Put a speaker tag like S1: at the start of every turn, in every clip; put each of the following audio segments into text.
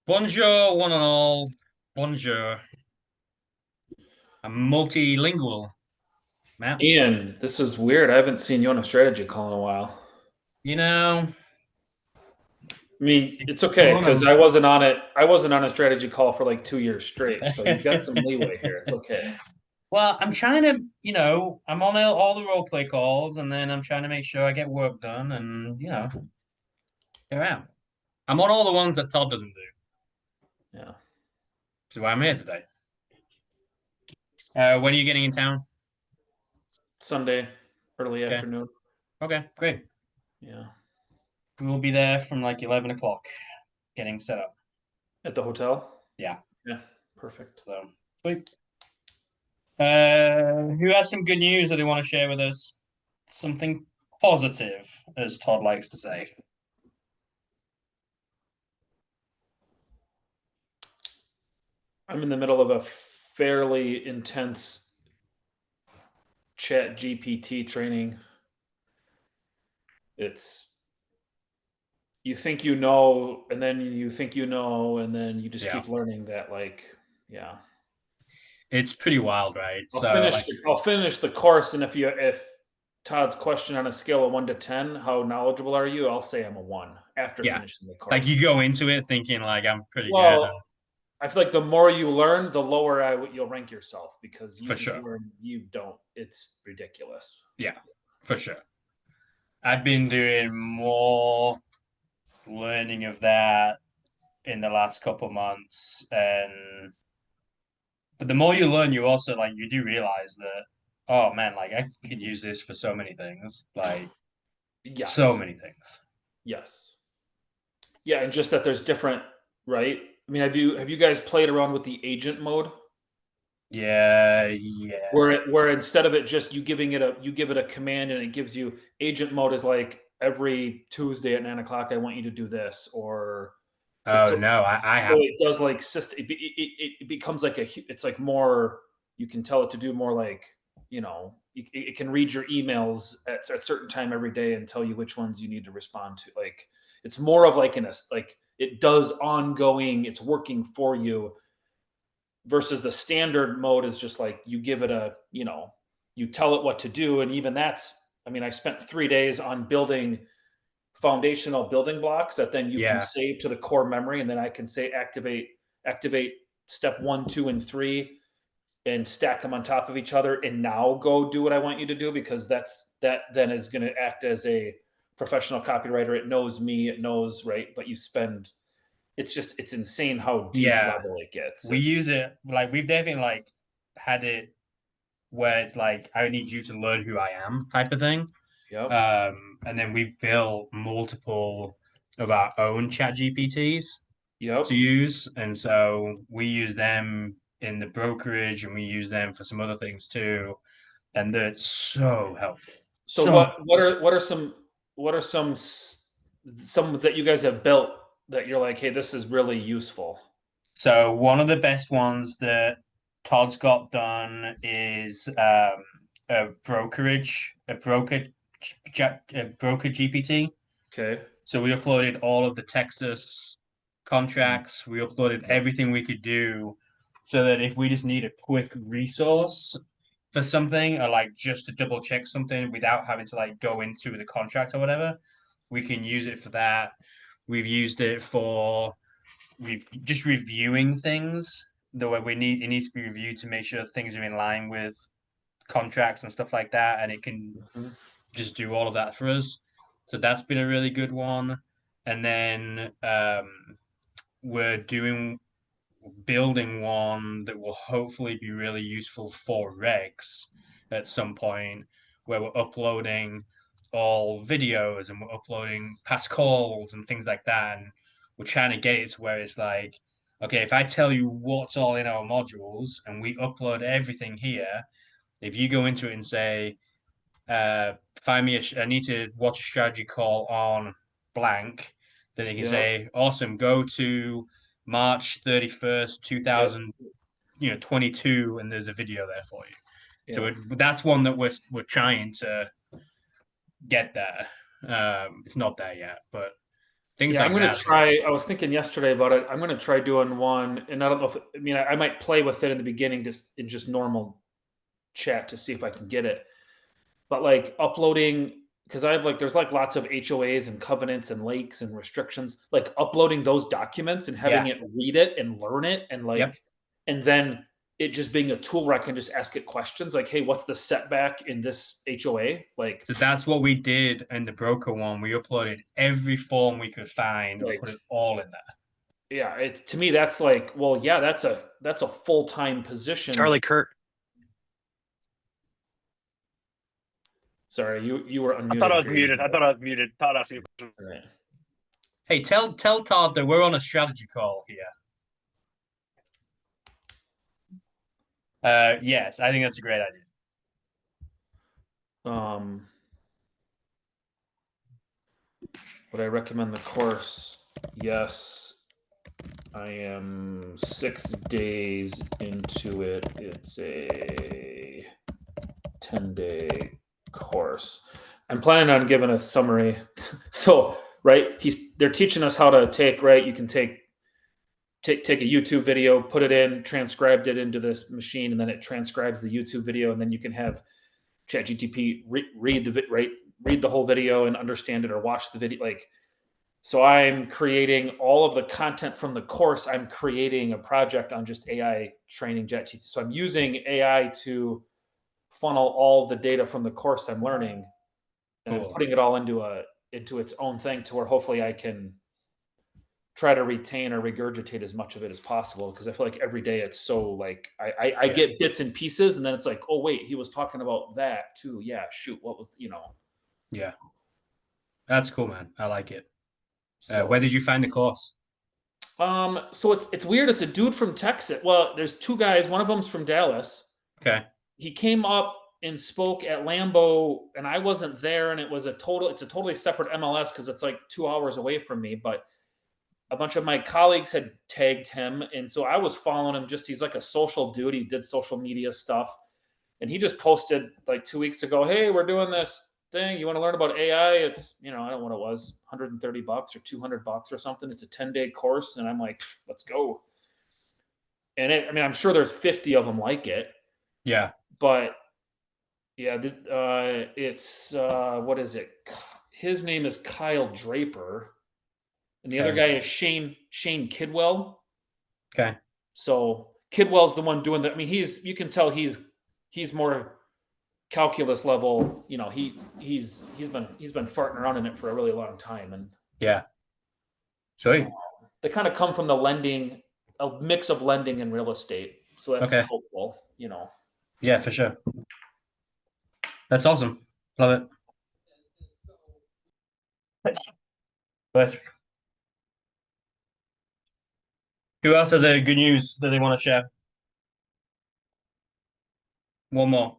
S1: Bonjour, one and all. Bonjour. I'm multilingual, Matt.
S2: Ian, this is weird. I haven't seen you on a strategy call in a while.
S1: You know,
S2: I mean, it's okay
S1: fun.
S2: because I wasn't on it. I wasn't on a strategy call for like 2 years straight, so you've got some leeway here. It's okay.
S1: Well, I'm trying to, I'm on all the role play calls, and then I'm trying to make sure I get work done, and here I am. I'm on all the ones that Todd doesn't do.
S2: Yeah,
S1: So I'm here today. When are you getting in town?
S2: Sunday, early
S1: Okay.
S2: afternoon.
S1: Okay, great.
S2: Yeah,
S1: We'll be there from like 11 o'clock, getting set up.
S2: at the hotel.
S1: Yeah.
S2: Yeah, perfect.
S1: So sweet. Who has some good news that they want to share with us? Something positive, as Todd likes to say.
S2: I'm in the middle of a fairly intense Chat GPT training. It's you think you know, and then you think you know, and then you just
S1: Yeah,
S2: keep learning that. Like, yeah.
S1: it's pretty wild, right?
S2: I'll
S1: So,
S2: finish. I'll finish the course, and if Todd's question on a scale of 1 to 10, how knowledgeable are you? I'll say I'm a 1 after
S1: yeah,
S2: finishing the
S1: like
S2: course.
S1: you go into it thinking like I'm pretty good, and
S2: Well, I feel like the more you learn, the lower you'll rank yourself because you
S1: for
S2: just
S1: sure,
S2: learn. You don't. It's ridiculous.
S1: yeah, for sure. I've been doing more learning of that in the last couple months, and but the more you learn, you also like you do realize that, oh man, like I could use this for so many things, like so
S2: Yes.
S1: many things.
S2: Yes. Yeah, and just that there's different. Right. I mean, have you guys played around with the agent mode?
S1: Yeah, yeah.
S2: Where instead of it just you give it a command and it gives you agent mode is like every Tuesday at 9 o'clock I want you to do this, or it's
S1: Oh
S2: so
S1: no, I
S2: it
S1: haven't.
S2: does like system it becomes like it's like more, you can tell it to do more like, it can read your emails at a certain time every day and tell you which ones you need to respond to. Like, it's more of like like it does ongoing, it's working for you, versus the standard mode is just like you give it you tell it what to do. And even that's, I mean, I spent 3 days on building foundational building blocks that then you can
S1: Yeah,
S2: save to the core memory, and then I can say activate step 1, 2, and 3, and stack them on top of each other, and now go do what I want you to do, because that then is going to act as a professional copywriter. It knows me, it knows, right? But you spend, it's insane how deep
S1: yeah.
S2: level it gets.
S1: We use it like we've definitely like had it where it's like I need you to learn who I am type of thing.
S2: Yep.
S1: And then we've built multiple of our own chat GPTs to
S2: Yep.
S1: use. And so we use them in the brokerage and we use them for some other things too. And they're so helpful.
S2: So
S1: So
S2: what are some that you guys have built that you're like, hey, this is really useful?
S1: So one of the best ones that Todd's got done is a broker GPT.
S2: Okay.
S1: So we uploaded all of the Texas
S2: Mm.
S1: contracts. We uploaded
S2: Yep.
S1: everything we could do so that if we just need a quick resource for something or like just to double check something without having to like go into the contract or whatever, we can use it for that. We've used it for just reviewing things the way it needs to be reviewed to make sure things are in line with contracts and stuff like that, and it can
S2: Mhm.
S1: just do all of that for us. So that's been a really good one. And then we're doing building one that will hopefully be really useful for regs at some point, where we're uploading all videos and we're uploading past calls and things like that. And we're trying to get it to where it's like, okay, if I tell you what's all in our modules and we upload everything here, if you go into it and say, find me I need to watch a strategy call on blank, then you can
S2: Yep.
S1: say, awesome, go to March 31st,
S2: Yep.
S1: 22, and there's a video there for you. So
S2: Yeah.
S1: that's one that we're trying to get there. It's not there yet, but Things
S2: Yeah, I'm
S1: like
S2: gonna
S1: that.
S2: try. I was thinking yesterday about it. I'm gonna try doing one, and I don't know if I mean I might play with it in the beginning, just in just normal chat to see if I can get it. But like uploading, because I have like there's like lots of HOAs and covenants and lakes and restrictions. Like uploading those documents and having
S1: Yeah.
S2: it read it and learn it, and
S1: Yep.
S2: like, and then it just being a tool where I can just ask it questions like, "Hey, what's the setback in this HOA?"
S1: So that's what we did in the broker one. We uploaded every form we could find and
S2: Like
S1: put it all in there.
S2: yeah, it to me that's like, well, yeah, that's a full time position.
S3: Charlie Kurt.
S2: Sorry, you were
S3: I thought I
S2: unmuted,
S3: was
S2: Grady.
S3: muted. I thought I was muted. Todd asked me a question.
S2: All right.
S1: Hey, tell Todd that we're on a strategy call here. Yes, I think that's a great idea.
S2: Would I recommend the course? Yes. I am 6 days into it. It's a 10-day course. I'm planning on giving a summary. So, right, they're teaching us how to take, right? You can take a YouTube video, put it in, transcribed it into this machine, and then it transcribes the YouTube video, and then you can have ChatGTP read the whole video and understand it, or watch the video. Like, so I'm creating all of the content from the course. I'm creating a project on just AI training ChatGPT. So I'm using AI to funnel all the data from the course I'm learning, and I'm
S1: Cool.
S2: putting it all into its own thing, to where hopefully I can try to retain or regurgitate as much of it as possible, because I feel like every day it's so like I
S1: Yeah.
S2: get bits and pieces, and then it's like, oh wait, he was talking about that too. Yeah, shoot, what was
S1: Yeah. That's cool, man. I like it.
S2: so
S1: Where did you find the course?
S2: so it's weird. It's a dude from Texas. Well, there's two guys. One of them's from Dallas.
S1: Okay.
S2: He came up and spoke at Lambeau, and I wasn't there, and it's a totally separate MLS, because it's like 2 hours away from me. But a bunch of my colleagues had tagged him, and so I was following him. Just, he's like a social dude. He did social media stuff, and he just posted like 2 weeks ago, "Hey, we're doing this thing. You want to learn about AI? It's, I don't know what it was, $130 or $200 or something. It's a 10-day course." And I'm like, let's go. And I'm sure there's 50 of them like it,
S1: Yeah.
S2: but yeah, it's what is it? His name is Kyle Draper, and the other
S1: Okay.
S2: guy is Shane Kidwell.
S1: Okay.
S2: So Kidwell's the one doing that. You can tell he's more calculus level. He's been farting around in it for a really long time, and
S1: Yeah. Sweet.
S2: they kind of come from a mix of lending and real estate, so that's
S1: Okay.
S2: helpful.
S1: Yeah, for sure. That's awesome. Love it. But who else has a good news that they want to share? One more.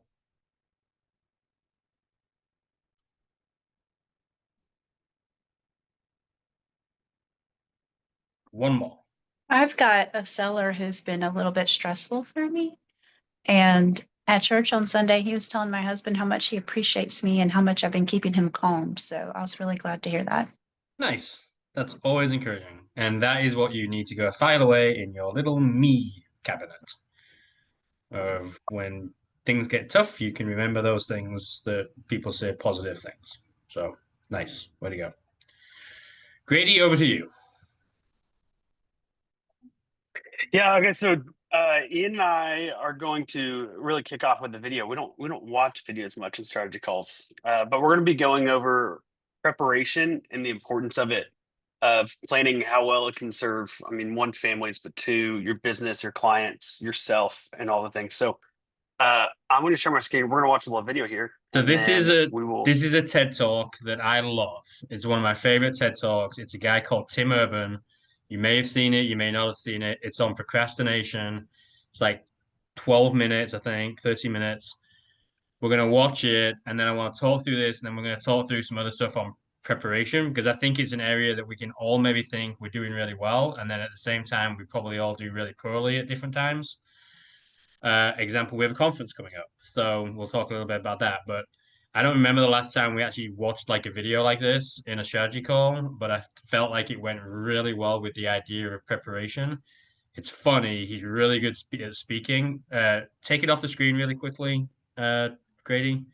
S1: One more.
S4: I've got a seller who's been a little bit stressful for me. And at church on Sunday, he was telling my husband how much he appreciates me and how much I've been keeping him calm. So I was really glad to hear that.
S1: Nice. That's always encouraging. And that is what you need to go file away in your little me cabinet. Of when things get tough, you can remember those things that people say positive things. So nice. Way to go. Grady, over to you.
S3: Yeah. Okay. So Ian and I are going to really kick off with the video. We don't watch videos much in strategy calls, but we're going to be going over preparation and the importance of it, of planning how well it can serve. One, families, but two, your business, your clients, yourself, and all the things. So I'm going to share my screen. We're going to watch a little video here.
S1: So this is
S3: a
S1: TED Talk that I love. It's one of my favorite TED Talks. It's a guy called Tim Urban. You may have seen it, you may not have seen it. It's on procrastination. It's like 12 minutes, I think, 30 minutes. We're going to watch it, and then I want to talk through this, and then we're going to talk through some other stuff on preparation, because I think it's an area that we can all maybe think we're doing really well, and then at the same time, we probably all do really poorly at different times. Example, we have a conference coming up, so we'll talk a little bit about that. But I don't remember the last time we actually watched like a video like this in a strategy call, but I felt like it went really well with the idea of preparation. It's funny. He's really good at speaking. Take it off the screen really quickly, Grady.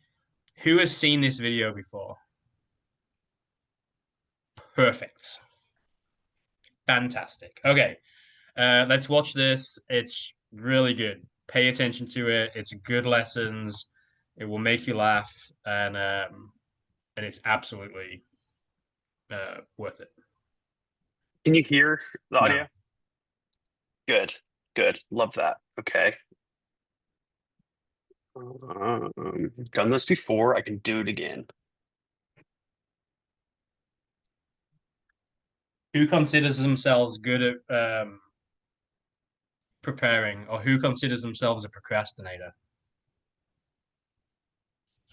S1: Who has seen this video before? Perfect. Fantastic. Okay. Let's watch this. It's really good. Pay attention to it. It's good lessons. It will make you laugh, and it's absolutely worth it.
S3: Can you hear the audio?
S1: No.
S3: Good, good. Love that. Okay. Done this before. I can do it again.
S1: Who considers themselves good at preparing, or who considers themselves a procrastinator?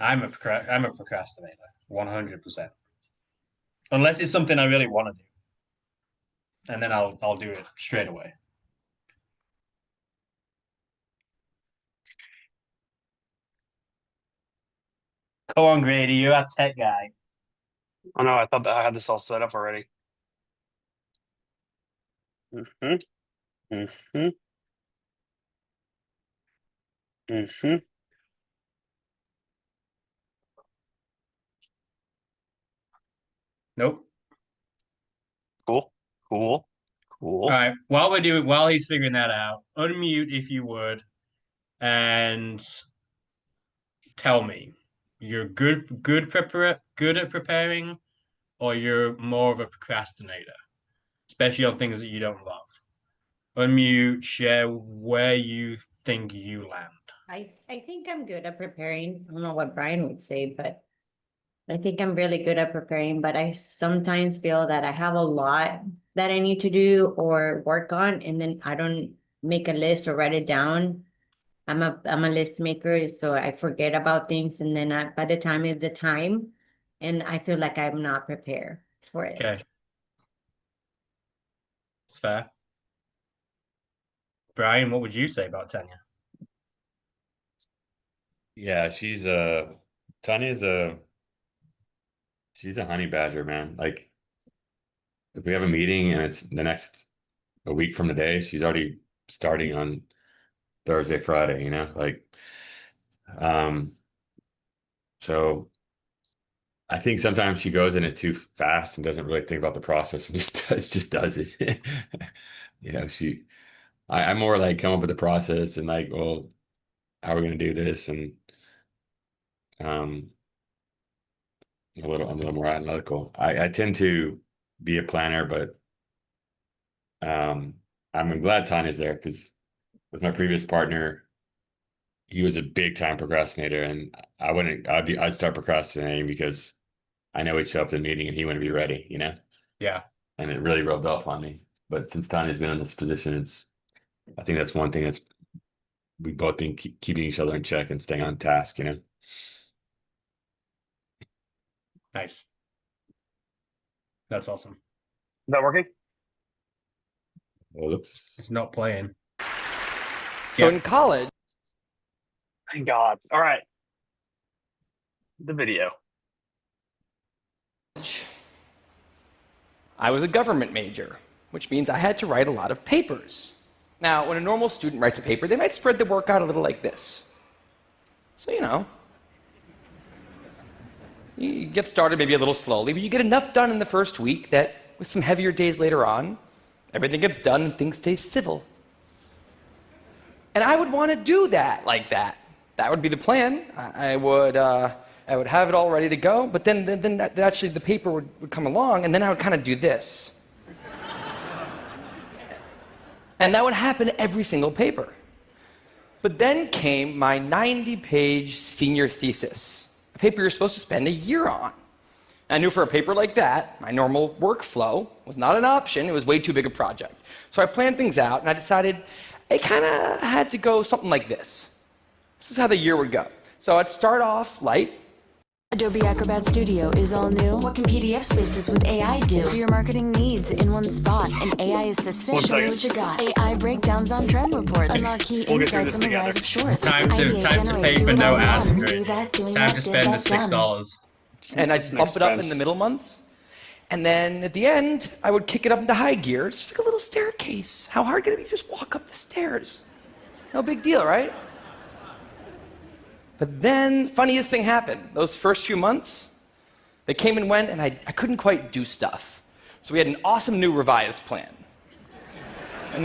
S1: I'm a procrastinator, 100%. Unless it's something I really want to do, and then I'll do it straight away. Come on, Grady, you're a tech guy.
S3: Oh no, I thought that I had this all set up already. Mm-hmm. Mm-hmm. Mm-hmm.
S1: Nope.
S3: Cool. Cool. Cool.
S1: All right. While he's figuring that out, unmute if you would, and tell me, you're good at preparing, or you're more of a procrastinator, especially on things that you don't love. Unmute, share where you think you land.
S5: I think I'm good at preparing. I don't know what Brian would say, but I think I'm really good at preparing, but I sometimes feel that I have a lot that I need to do or work on, and then I don't make a list or write it down. I'm a list maker, so I forget about things, and then by the time it's the time, and I feel like I'm not prepared for it.
S1: Okay. It's fair. Brian, what would you say about Tanya?
S6: Yeah, she's Tanya's she's a honey badger, man. Like if we have a meeting and it's a week from today, she's already starting on Thursday, Friday, like so I think sometimes she goes in it too fast and doesn't really think about the process and just does it. I'm more like come up with the process and like, well, how are we gonna do this? And um I'm a little more analytical. I tend to be a planner, but I'm glad Tanya's there because with my previous partner, he was a big time procrastinator, and I'd start procrastinating because I know he'd show up to the meeting and he wouldn't be ready,
S1: Yeah.
S6: And it really rubbed off on me. But since Tanya's been in this position, I think that's one thing that's we've both been keeping each other in check and staying on task,
S1: Nice. That's awesome.
S3: Is that working?
S6: Well,
S1: It's not playing.
S7: So
S1: Yeah.
S7: in college,
S3: Thank God. All right. The video.
S7: I was a government major, which means I had to write a lot of papers. Now, when a normal student writes a paper, they might spread the work out a little like this. So, you get started maybe a little slowly, but you get enough done in the first week that with some heavier days later on, everything gets done and things stay civil. And I would want to do that like that. That would be the plan. I would have it all ready to go, but then actually the paper would come along, and then I would kind of do this. And that would happen every single paper. But then came my 90-page senior thesis, a paper you're supposed to spend a year on. And I knew for a paper like that, my normal workflow was not an option. It was way too big a project. So I planned things out, and I decided I kind of had to go something like this. This is how the year would go. So I'd start off light,
S8: Adobe Acrobat Studio is all new. What can PDF spaces with AI do? For your marketing needs in one spot. An AI assistant. Show me what you got. AI breakdowns on trend reports. Unlock key insights on the rise of shorts.
S1: Time to pay for no ads. Time to spend the $6.
S7: And I'd bump it up in the middle months. And then at the end, I would kick it up into high gear. It's just like a little staircase. How hard could it be? Just walk up the stairs. No big deal, right? But then, funniest thing happened. Those first few months, they came and went, and I couldn't quite do stuff. So we had an awesome new revised plan. But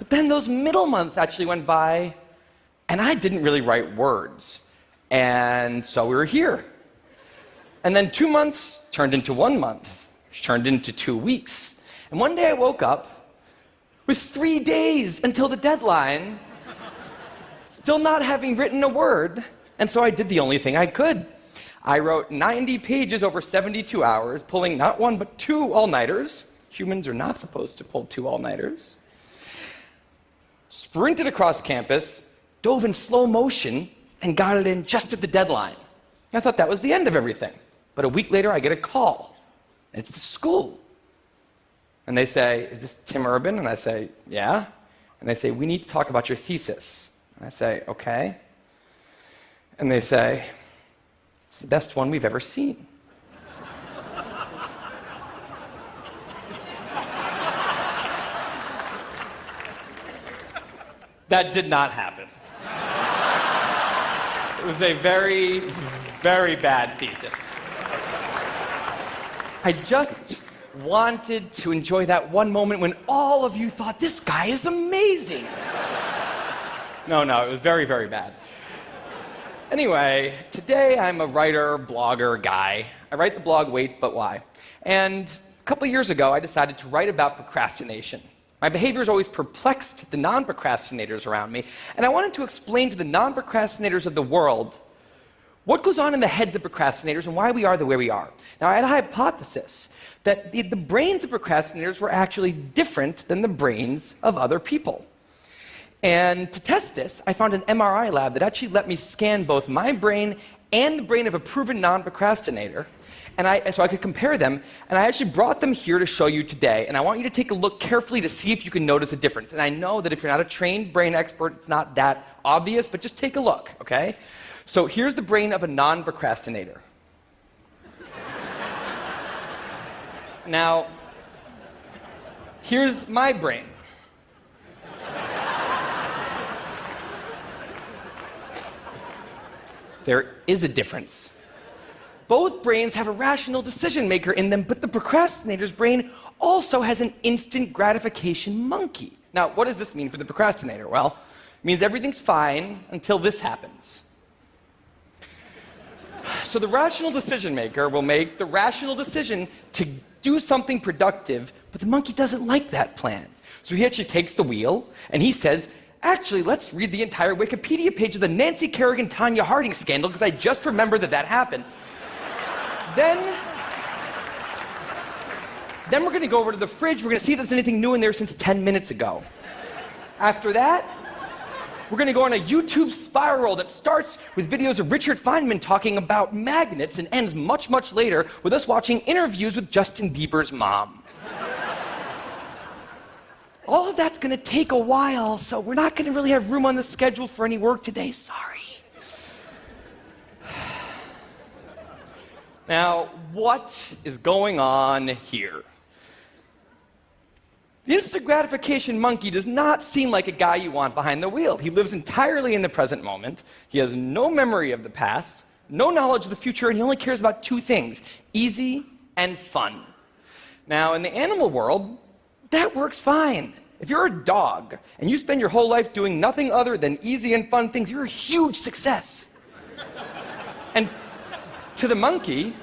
S7: then those middle months actually went by, and I didn't really write words. And so we were here. And then 2 months turned into 1 month, which turned into 2 weeks. And one day I woke up with 3 days until the deadline, still not having written a word, and so I did the only thing I could. I wrote 90 pages over 72 hours, pulling not 1 but 2 all-nighters. Humans are not supposed to pull 2 all-nighters. Sprinted across campus, dove in slow motion, and got it in just at the deadline. I thought that was the end of everything. But a week later, I get a call, and it's the school. And they say, "Is this Tim Urban?" And I say, "Yeah." And they say, "We need to talk about your thesis." I say, "Okay." And they say, "It's the best one we've ever seen." That did not happen. It was a very, very bad thesis. I just wanted to enjoy that one moment when all of you thought, "This guy is amazing." No, it was very, very bad. Anyway, today I'm a writer, blogger guy. I write the blog Wait, But Why? And a couple of years ago, I decided to write about procrastination. My behavior has always perplexed the non-procrastinators around me, and I wanted to explain to the non-procrastinators of the world what goes on in the heads of procrastinators and why we are the way we are. Now, I had a hypothesis that the brains of procrastinators were actually different than the brains of other people. And to test this, I found an MRI lab that actually let me scan both my brain and the brain of a proven non-procrastinator, so I could compare them, and I actually brought them here to show you today, and I want you to take a look carefully to see if you can notice a difference. And I know that if you're not a trained brain expert, it's not that obvious, but just take a look, okay? So here's the brain of a non-procrastinator. Now, here's my brain. There is a difference. Both brains have a rational decision maker in them, but the procrastinator's brain also has an instant gratification monkey. Now, what does this mean for the procrastinator? Well, it means everything's fine until this happens. So the rational decision maker will make the rational decision to do something productive, but the monkey doesn't like that plan. So he actually takes the wheel and he says, "Actually, let's read the entire Wikipedia page of the Nancy Kerrigan-Tanya Harding scandal because I just remembered that happened." Then we're going to go over to the fridge. We're going to see if there's anything new in there since 10 minutes ago. After that, we're going to go on a YouTube spiral that starts with videos of Richard Feynman talking about magnets and ends much, much later with us watching interviews with Justin Bieber's mom. All of that's going to take a while, so we're not going to really have room on the schedule for any work today. Sorry. Now, what is going on here? The instant gratification monkey does not seem like a guy you want behind the wheel. He lives entirely in the present moment. He has no memory of the past, no knowledge of the future, and he only cares about 2 things: easy and fun. Now, in the animal world, that works fine. If you're a dog and you spend your whole life doing nothing other than easy and fun things, you're a huge success. And to the monkey,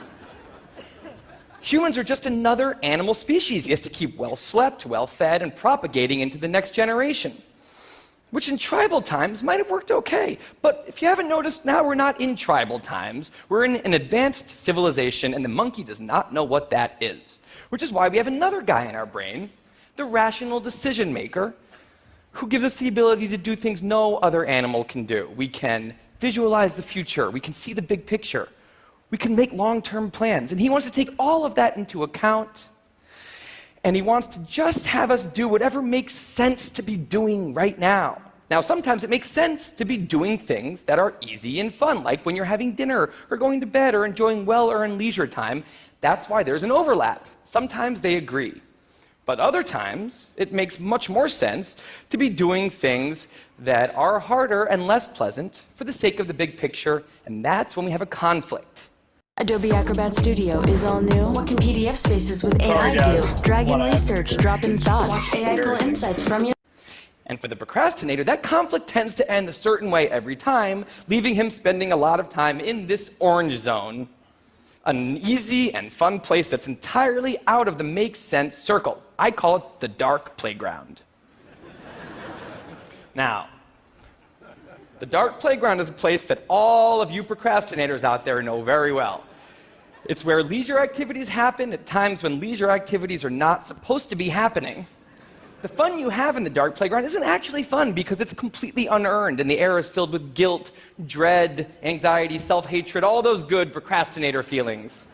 S7: humans are just another animal species. He has to keep well slept, well fed, and propagating into the next generation, which in tribal times might have worked okay. But if you haven't noticed, now we're not in tribal times. We're in an advanced civilization, and the monkey does not know what that is, which is why we have another guy in our brain, the rational decision maker, who gives us the ability to do things no other animal can do. We can visualize the future. We can see the big picture. We can make long-term plans. And he wants to take all of that into account. And he wants to just have us do whatever makes sense to be doing right now. Now, sometimes it makes sense to be doing things that are easy and fun, like when you're having dinner or going to bed or enjoying well-earned leisure time. That's why there's an overlap. Sometimes they agree. But other times, it makes much more sense to be doing things that are harder and less pleasant for the sake of the big picture, and that's when we have a conflict.
S8: Adobe Acrobat Studio is all new. What can PDF spaces with AI do? Drag in research, drop in thoughts. Watch AI pull insights from your...
S7: And for the procrastinator, that conflict tends to end a certain way every time, leaving him spending a lot of time in this orange zone, an easy and fun place that's entirely out of the make sense circle. I call it the dark playground. Now, the dark playground is a place that all of you procrastinators out there know very well. It's where leisure activities happen at times when leisure activities are not supposed to be happening. The fun you have in the dark playground isn't actually fun because it's completely unearned and the air is filled with guilt, dread, anxiety, self-hatred, all those good procrastinator feelings.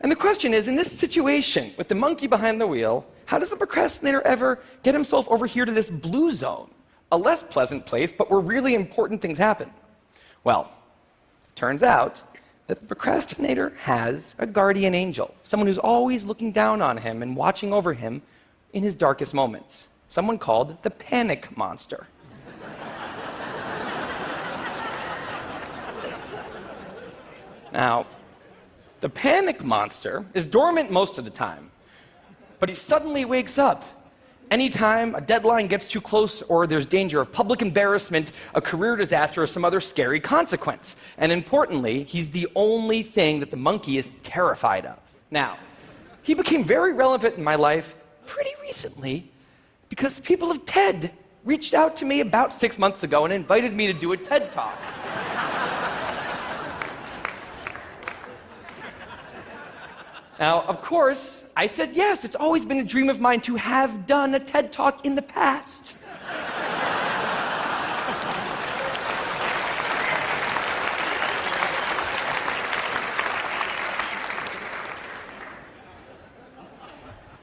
S7: And the question is, in this situation with the monkey behind the wheel, how does the procrastinator ever get himself over here to this blue zone, a less pleasant place, but where really important things happen? Well, it turns out that the procrastinator has a guardian angel, someone who's always looking down on him and watching over him in his darkest moments, someone called the panic monster. Now, the panic monster is dormant most of the time, but he suddenly wakes up anytime a deadline gets too close or there's danger of public embarrassment, a career disaster, or some other scary consequence. And importantly, he's the only thing that the monkey is terrified of. Now, he became very relevant in my life pretty recently because the people of TED reached out to me about 6 months ago and invited me to do a TED Talk. Now, of course, I said yes. It's always been a dream of mine to have done a TED Talk in the past.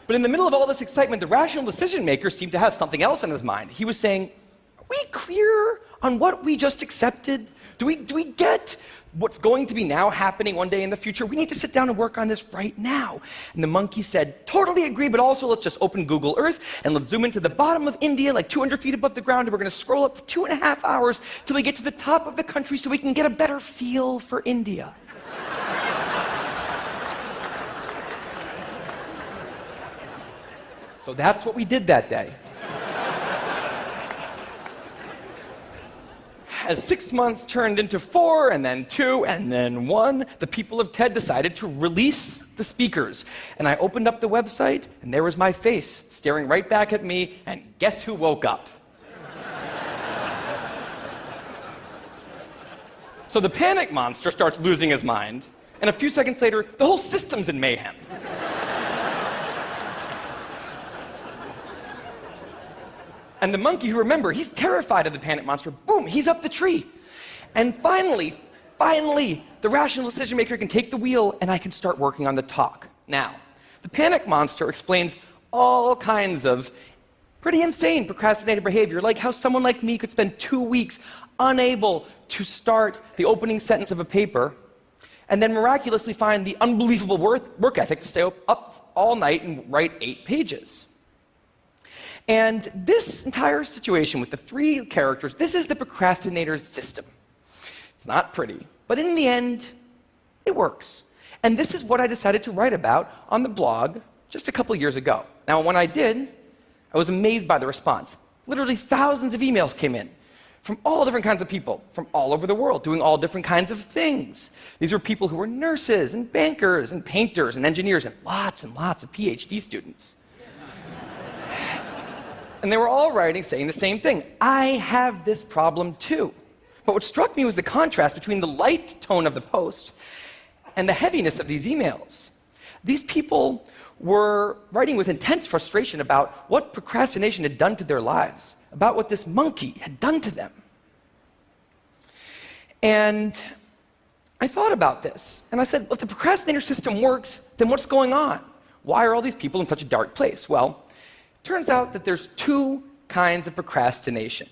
S7: But in the middle of all this excitement, the rational decision maker seemed to have something else on his mind. He was saying, are we clear on what we just accepted? Do we get what's going to be now happening one day in the future? We need to sit down and work on this right now. And the monkey said, totally agree, but also let's just open Google Earth and let's zoom into the bottom of India, like 200 feet above the ground, and we're going to scroll up for 2.5 hours till we get to the top of the country so we can get a better feel for India. So that's what we did that day. As 6 months turned into 4, and then 2, and then 1, the people of TED decided to release the speakers. And I opened up the website, and there was my face staring right back at me, and guess who woke up? So the panic monster starts losing his mind, and a few seconds later, the whole system's in mayhem. And the monkey, who, remember, he's terrified of the panic monster, boom, he's up the tree. And finally, the rational decision maker can take the wheel and I can start working on the talk. Now, the panic monster explains all kinds of pretty insane procrastinator behavior, like how someone like me could spend 2 weeks unable to start the opening sentence of a paper and then miraculously find the unbelievable work ethic to stay up all night and write 8 pages. And this entire situation with the 3 characters, this is the procrastinator's system. It's not pretty, but in the end, it works. And this is what I decided to write about on the blog just a couple years ago. Now, when I did, I was amazed by the response. Literally thousands of emails came in from all different kinds of people, from all over the world, doing all different kinds of things. These were people who were nurses and bankers and painters and engineers and lots of PhD students. And they were all writing, saying the same thing. I have this problem too. But what struck me was the contrast between the light tone of the post and the heaviness of these emails. These people were writing with intense frustration about what procrastination had done to their lives, about what this monkey had done to them. And I thought about this, and I said, well, if the procrastinator system works, then what's going on? Why are all these people in such a dark place? Well, it turns out that there's two kinds of procrastination.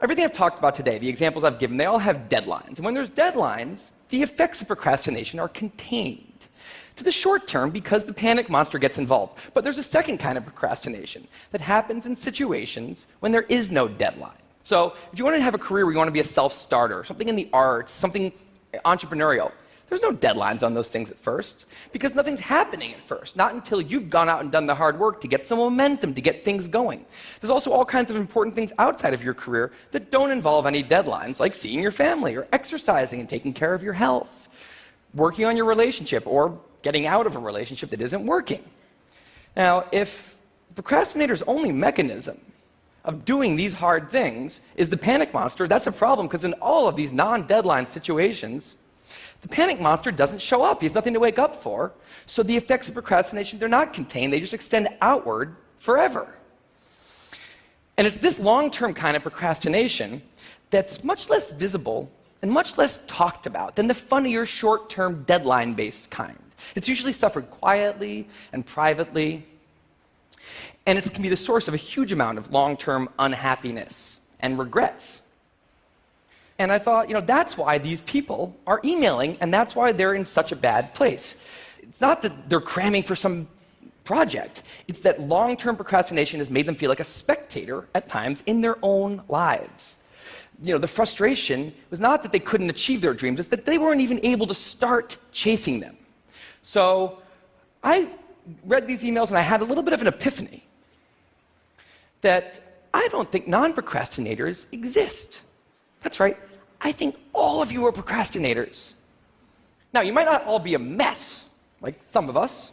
S7: Everything I've talked about today, the examples I've given, they all have deadlines. And when there's deadlines, the effects of procrastination are contained to the short term because the panic monster gets involved. But there's a second kind of procrastination that happens in situations when there is no deadline. So if you want to have a career where you want to be a self-starter, something in the arts, something entrepreneurial, there's no deadlines on those things at first because nothing's happening at first, not until you've gone out and done the hard work to get some momentum, to get things going. There's also all kinds of important things outside of your career that don't involve any deadlines, like seeing your family or exercising and taking care of your health, working on your relationship or getting out of a relationship that isn't working. Now, if the procrastinator's only mechanism of doing these hard things is the panic monster, that's a problem because in all of these non-deadline situations, the panic monster doesn't show up. He has nothing to wake up for. So the effects of procrastination, they're not contained. They just extend outward forever. And it's this long-term kind of procrastination that's much less visible and much less talked about than the funnier, short-term, deadline-based kind. It's usually suffered quietly and privately, and it can be the source of a huge amount of long-term unhappiness and regrets. And I thought, that's why these people are emailing, and that's why they're in such a bad place. It's not that they're cramming for some project. It's that long-term procrastination has made them feel like a spectator at times in their own lives. The frustration was not that they couldn't achieve their dreams, it's that they weren't even able to start chasing them. So I read these emails and I had a little bit of an epiphany that I don't think non-procrastinators exist. That's right, I think all of you are procrastinators. Now, you might not all be a mess, like some of us,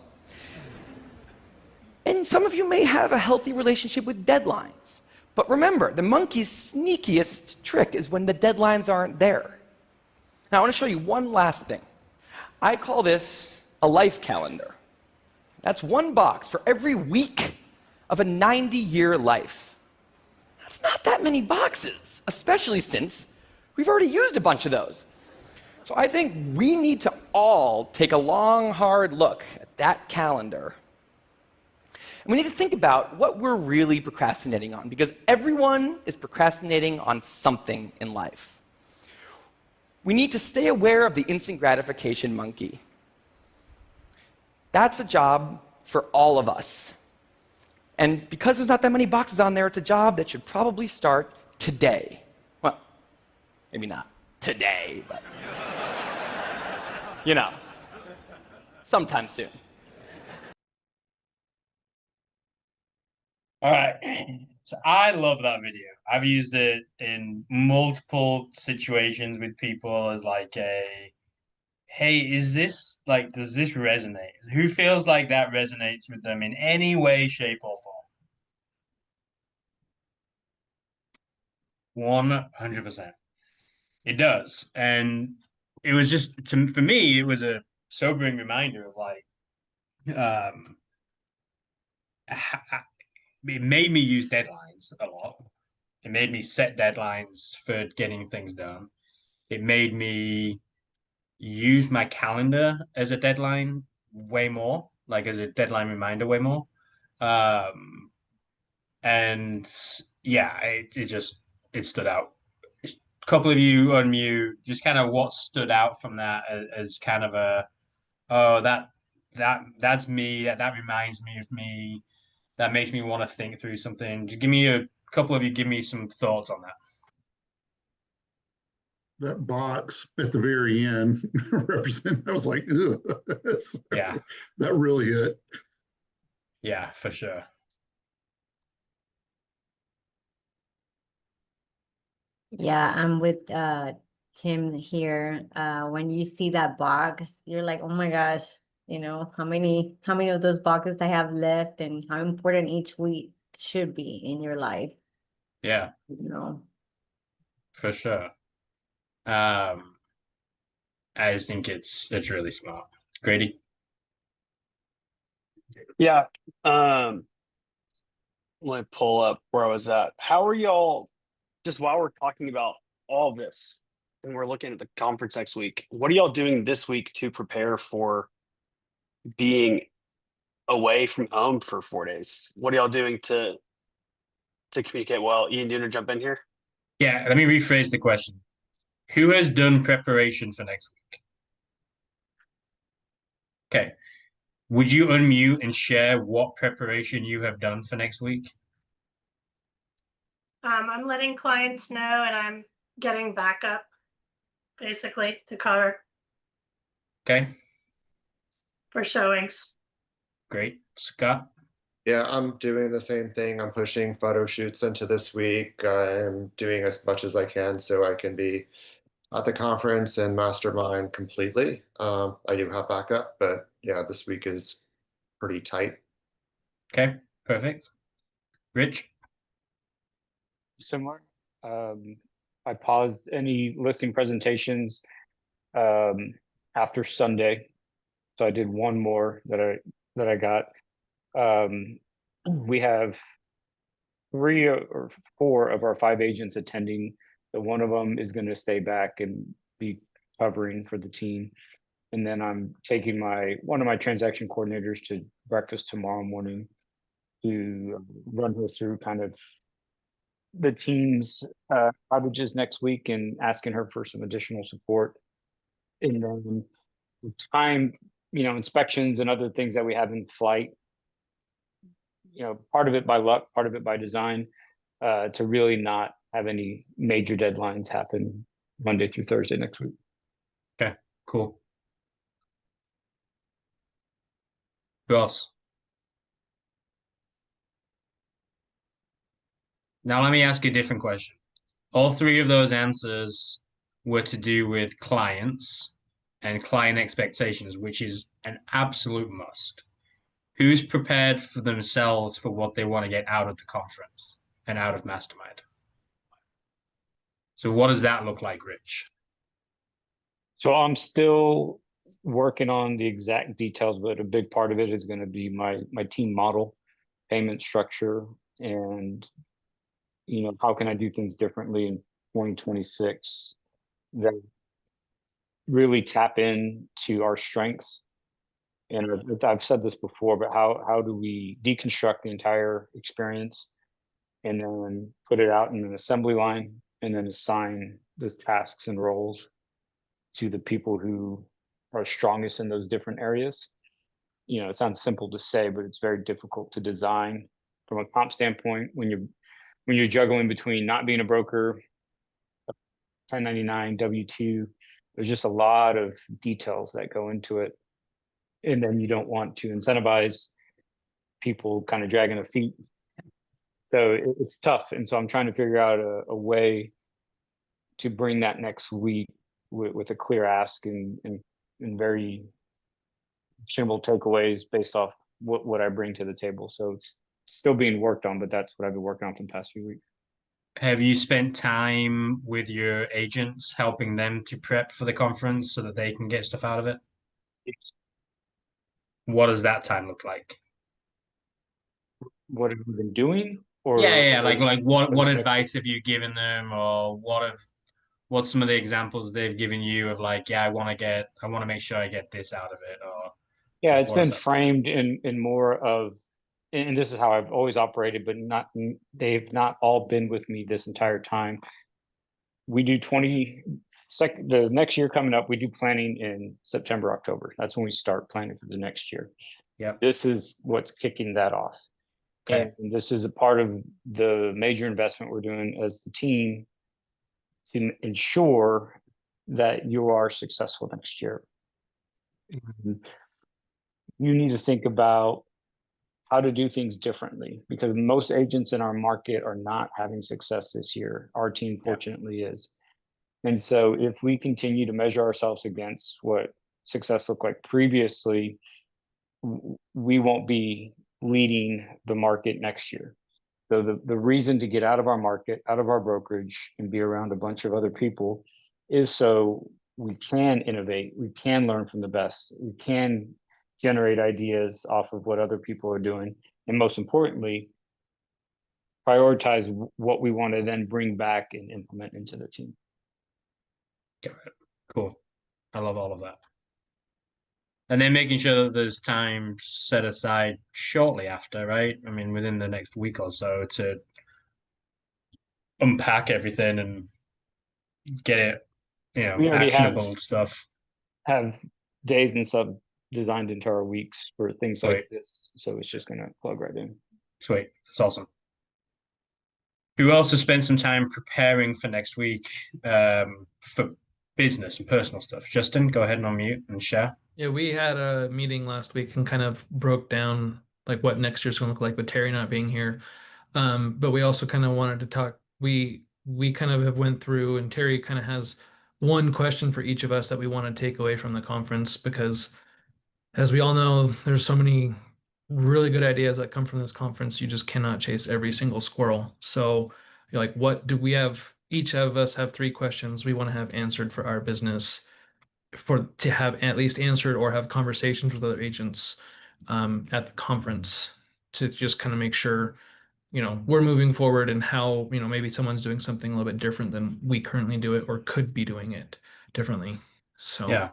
S7: and some of you may have a healthy relationship with deadlines. But remember, the monkey's sneakiest trick is when the deadlines aren't there. Now, I want to show you one last thing. I call this a life calendar. That's one box for every week of a 90-year life. That's not that many boxes, especially since we've already used a bunch of those. So I think we need to all take a long, hard look at that calendar. And we need to think about what we're really procrastinating on, because everyone is procrastinating on something in life. We need to stay aware of the instant gratification monkey. That's a job for all of us. And because there's not that many boxes on there, it's a job that should probably start today. Well, maybe not today, but sometime soon.
S1: All right. So I love that video. I've used it in multiple situations with people as like hey, does this resonate? Who feels like that resonates with them in any way, shape, or form? 100%. It does. And it was just, for me, it was a sobering reminder of it made me use deadlines a lot. It made me set deadlines for getting things done. It made me use my calendar as a deadline way more, like as a deadline reminder way more. And yeah, it stood out. A couple of you unmute, just kind of what stood out from that as kind of that's me, that reminds me of me, that makes me want to think through something. Just give me a couple of you, give me some thoughts on that.
S9: That box at the very end I was like, ugh.
S1: Yeah.
S9: That really hit.
S1: Yeah, for sure.
S5: Yeah, I'm with Tim here. When you see that box, you're like, oh my gosh, how many of those boxes I have left and how important each week should be in your life.
S1: Yeah. For sure. I just think it's really smart. Grady?
S3: Yeah. Let me pull up where I was at. How are y'all, just while we're talking about all this, and we're looking at the conference next week. What are y'all doing this week to prepare for being away from home for 4 days? What are y'all doing to communicate well? Ian, do you want to jump in here?
S1: Yeah, let me rephrase the question. Who has done preparation for next week? Okay. Would you unmute and share what preparation you have done for next week?
S10: I'm letting clients know, and I'm getting backup basically to cover
S1: Okay,
S10: for showings.
S1: great. Scott?
S11: Yeah, I'm doing the same thing. I'm pushing photo shoots into this week. I'm doing as much as I can so I can be at the conference and mastermind completely. I do have backup, but yeah, this week is pretty tight.
S1: Okay, perfect. Rich?
S12: Similar. I paused any listing presentations after Sunday, so I did one more that I got. We have 3 or 4 of our 5 agents attending. So one of them is going to stay back and be covering for the team. And then I'm taking one of my transaction coordinators to breakfast tomorrow morning to run her through kind of the team's outages next week and asking her for some additional support. And then time, inspections and other things that we have in flight, part of it by luck, part of it by design, to really not have any major deadlines happen Monday through Thursday next week.
S1: Okay, cool. Who else? Now let me ask you a different question. All 3 of those answers were to do with clients and client expectations, which is an absolute must. Who's prepared for themselves for what they want to get out of the conference and out of Mastermind? So what does that look like, Rich?
S12: So I'm still working on the exact details, but a big part of it is going to be my team model, payment structure, and how can I do things differently in 2026 that really tap into our strengths. And I've said this before, but how do we deconstruct the entire experience and then put it out in an assembly line and then assign the tasks and roles to the people who are strongest in those different areas? It sounds simple to say, but it's very difficult to design from a comp standpoint when you're juggling between not being a broker, 1099, W-2. There's just a lot of details that go into it. And then you don't want to incentivize people kind of dragging their feet. So it's tough. And so I'm trying to figure out a way to bring that next week with a clear ask and very actionable takeaways based off what I bring to the table. So it's still being worked on, but that's what I've been working on for the past few weeks.
S1: Have you spent time with your agents helping them to prep for the conference so that they can get stuff out of it?
S12: Yes.
S1: What does that time look like?
S12: What have we been doing? Or
S1: yeah. Like what advice have you given them, or what's some of the examples they've given you of like, yeah, I want to make sure I get this out of it, or
S12: yeah, it's been framed in more of, and this is how I've always operated, but they've not all been with me this entire time. We do the next year coming up, we do planning in September, October. That's when we start planning for the next year.
S1: Yeah.
S12: This is what's kicking that off.
S1: Okay.
S12: And this is a part of the major investment we're doing as the team to ensure that you are successful next year. And you need to think about how to do things differently, because most agents in our market are not having success this year. Our team fortunately is. And so if we continue to measure ourselves against what success looked like previously, we won't be leading the market next year. So the reason to get out of our market, out of our brokerage, and be around a bunch of other people is so we can innovate, we can learn from the best, we can generate ideas off of what other people are doing, and most importantly, prioritize what we want to then bring back and implement into the team.
S1: Got it. Cool. I love all of that. And then making sure that there's time set aside shortly after, right? I mean, within the next week or so to unpack everything and get it,
S12: We already
S1: actionable stuff.
S12: have days and stuff designed into our weeks for things
S1: Sweet.
S12: like this. So it's just going to plug right in.
S1: Sweet. That's awesome. Who else has spent some time preparing for next week for business and personal stuff? Justin, go ahead and unmute and share.
S13: Yeah, we had a meeting last week and kind of broke down like what next year's going to look like with Terry not being here. But we also kind of wanted to talk. We kind of have went through, and Terry kind of has one question for each of us that we want to take away from the conference, because as we all know, there's so many really good ideas that come from this conference. You just cannot chase every single squirrel. So you're like, what do we have? Each of us have 3 questions we want to have answered for our business, to have at least answered or have conversations with other agents at the conference, to just kind of make sure we're moving forward, and how maybe someone's doing something a little bit different than we currently do it, or could be doing it differently. So
S1: yeah,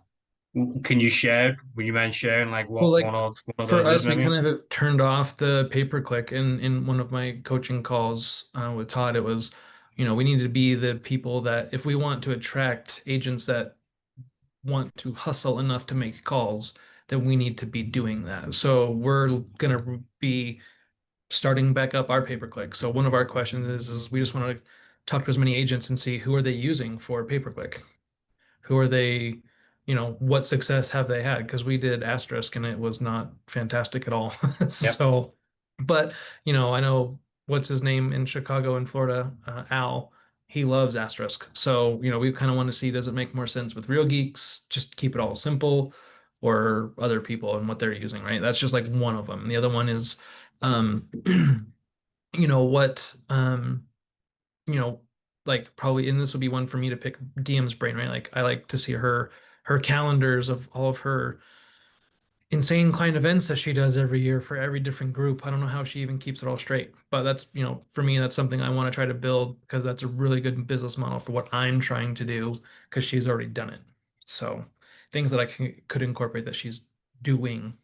S1: can you share? Would you mind sharing like what
S13: well, like
S1: one of
S13: for
S1: those
S13: us,
S1: is maybe?
S13: we kind of have turned off the pay-per-click. In one of my coaching calls with Todd, it was we need to be the people that, if we want to attract agents that want to hustle enough to make calls, then we need to be doing that. So we're going to be starting back up our pay-per-click. So one of our questions is we just want to talk to as many agents and see, who are they using for pay-per-click? Who are they, what success have they had? Because we did Asterisk and it was not fantastic at all. So, but I know what's his name in Chicago and Florida, Al, he loves Asterisk. So, we kind of want to see, does it make more sense with Real Geeks, just keep it all simple, or other people and what they're using, right? That's just like one of them. The other one is, what, like probably, and this would be one for me to pick DM's brain, right? Like I like to see her calendars of all of her insane client events that she does every year for every different group. I don't know how she even keeps it all straight, but that's, for me, that's something I want to try to build, because that's a really good business model for what I'm trying to do, because she's already done it. So things that I could incorporate that she's doing.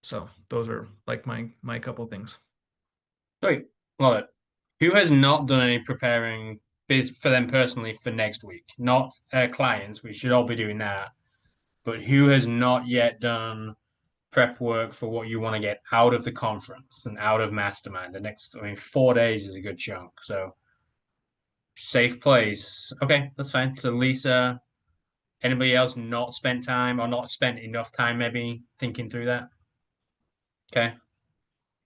S13: So those are like my couple things.
S1: Great. Love it. Who has not done any preparing for them personally for next week? Not clients. We should all be doing that. But who has not yet done prep work for what you want to get out of the conference and out of Mastermind? The next, 4 days is a good chunk. So safe place. Okay, that's fine. So Lisa, anybody else not spent time or not spent enough time maybe thinking through that? Okay.